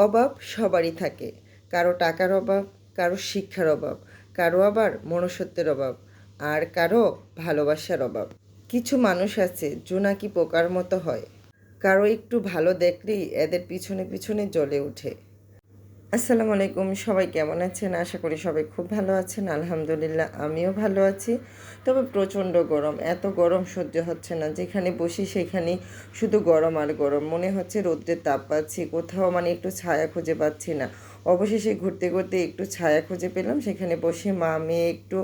অভাব সবারই থাকে। কারো টাকার অভাব, কারো শিক্ষার অভাব, কারো আবার মনুষ্যত্বের অভাব, আর কারো ভালোবাসার অভাব। কিছু মানুষ আছে জোনাকি পোকার মতো হয়, কারো একটু ভালো দেখলেই এদের পিছনে পিছনে জ্বলে ওঠে। আসসালামু আলাইকুম, সবাই কেমন আছেন? আশা করি সবাই খুব ভালো আছেন। আলহামদুলিল্লাহ আমিও ভালো আছি। তবে প্রচণ্ড গরম, এত গরম সহ্য হচ্ছে না। যেখানে বসি সেখানেই শুধু গরম আর গরম, মনে হচ্ছে রৌদ্রের তাপ পাচ্ছি, কোথাও মানে একটু ছায়া খুঁজে পাচ্ছি না। অবশেষে ঘুরতে ঘুরতে একটু ছায়া খুঁজে পেলাম, সেখানে বসে মা মেয়ে একটু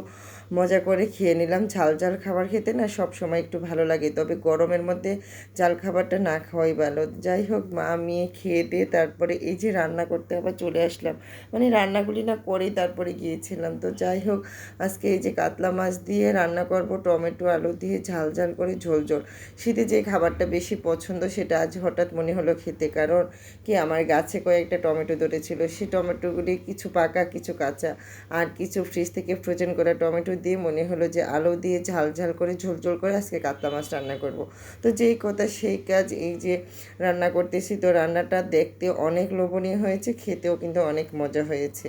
মজা করে খেয়ে নিলাম। ঝাল ঝাল খাবার খেতে না সব সময় একটু ভালো লাগে, তবে গরমের মধ্যে ঝাল খাবারটা না খাওয়াই ভালো। যাই হোক, মা মেয়ে খেয়ে দিয়ে তারপরে এই যে রান্না করতে আবার চলে আসলাম, মানে রান্নাগুলি না করেই তারপরে গিয়েছিলাম। তো যাই হোক, আজকে এই যে কাতলা মাছ দিয়ে রান্না করব, টমেটো আলু দিয়ে ঝাল ঝাল করে ঝোল ঝোল। শীতে যে খাবারটা বেশি পছন্দ সেটা আজ হঠাৎ মনে হলো খেতে, কারণ কি আমার গাছে কয়েকটা টমেটো ধরেছিল, সেই টমেটোগুলি কিছু পাকা কিছু কাঁচা আর কিছু ফ্রিজ থেকে ফ্রোজেন করা টমেটো দিয়ে মনে হলো যে আলু দিয়ে ঝাল ঝাল করে ঝোল ঝোল করে আজকে কাতলা মাছ রান্না করব। তো যেই কথা সেই কাজ, এই যে রান্না করতেছি, তো রান্নাটা দেখতে অনেক লোভনীয় হয়েছে, খেতেও কিন্তু অনেক মজা হয়েছে।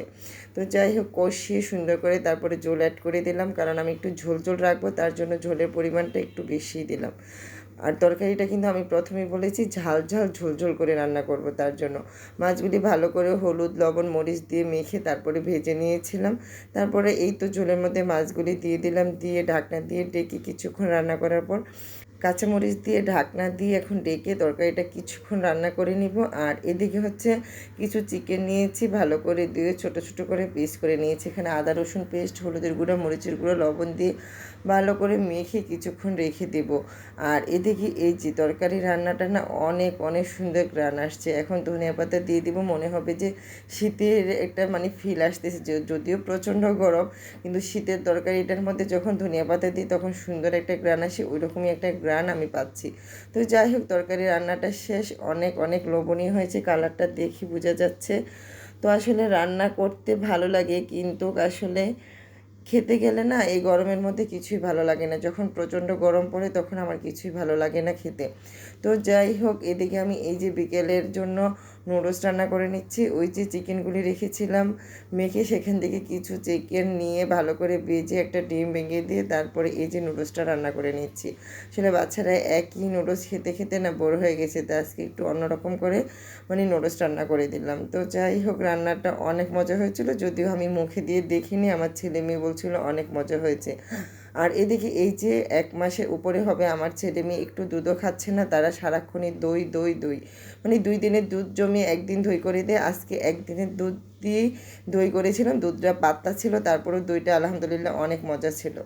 তো যাই হোক, কষিয়ে সুন্দর করে তারপরে ঝোল অ্যাড করে দিলাম, কারণ আমি একটু ঝোল ঝোল রাখবো, তার জন্য ঝোলের পরিমাণটা একটু বেশিই দিলাম। আর তরকারিটা কিন্তু আমি প্রথমেই বলেছি ঝাল ঝাল ঝোল ঝোল করে রান্না করব, তার জন্য মাছগুলি ভালো করে হলুদ লবণ মরিচ দিয়ে মেখে তারপরে ভেজে নিয়েছিলাম। তারপরে এই তো ঝোলের মধ্যে মাছগুলি দিয়ে দিলাম, দিয়ে ঢাকনা দিয়ে ডেকে কিছুক্ষণ রান্না করার পর কাঁচামরিচ দিয়ে ঢাকনা দিয়ে এখন ডেকে তরকারিটা কিছুক্ষণ রান্না করে নিব। আর এদিকে হচ্ছে কিছু চিকেন নিয়েছি, ভালো করে দিয়ে ছোট ছোট করে পিস করে নিয়েছি। এখানে আদা রসুন পেস্ট, হলুদের গুঁড়ো মরিচের গুঁড়ো লবণ দিয়ে ভালো করে মেখে কিছুক্ষণ রেখে দেব। আর এদিকে এই যে তরকারি রান্নাটা না অনেক অনেক সুন্দর গ্রান আসছে। এখন ধনিয়া পাতা দিয়ে দিব, মনে হবে যে শীতের একটা মানে ফিল আসতেছে। যদিও প্রচণ্ড গরম, কিন্তু শীতের তরকারিটার মধ্যে যখন ধনিয়া পাতা দিই তখন সুন্দর একটা গ্রান আসে, ওই রকমই একটা গ্রান আমি পাচ্ছি। তো যাই হোক, তরকারি রান্নাটা শেষ, অনেক অনেক লোভনীয় হয়েছে, কালারটা দেখি বোঝা যাচ্ছে। তো আসলে রান্না করতে ভালো লাগে, কিন্তু আসলে খেতে গেলে না এই গরমের মধ্যে কিছুই ভালো লাগে না। যখন প্রচণ্ড গরম পড়ে তখন আমার কিছুই ভালো লাগে না খেতে। তো যাই হোক, এদিকে আমি এই যে বিকেলের জন্য নুডলস রান্না করে নিচ্ছি। ওই যে চিকেনগুলি রেখেছিলাম মেখে, সেখান থেকে কিছু চিকেন নিয়ে ভালো করে ভেজে একটা ডিম ভেঙে দিয়ে তারপরে এই যে নুডলসটা রান্না করে নিচ্ছি। আসলে বাচ্চারা একই নুডলস খেতে খেতে না বোর হয়ে গেছে, তো আজকে একটু অন্যরকম করে মানে নুডলস রান্না করে দিলাম। তো যাই হোক, রান্নাটা অনেক মজা হয়েছিল, যদিও আমি মুখে দিয়ে দেখিনি, আমার ছেলে মেয়ে বলছিল অনেক মজা হয়েছে। আর এদিকে এই যে 1 মাসের উপরে হবে আমার ছেলে মেয়ে, একটু দুধও খাচ্ছে না, তারা সারাক্ষণই দই দই দই, মানে 2 দিনের দুধ জমিয়ে একদিন দই করে দেয়। আজকে একদিনের দুধ দিয়েই দই করেছিলাম, দুধটা পাতলা ছিল, তারপরেও দইটা আলহামদুলিল্লাহ অনেক মজা ছিল।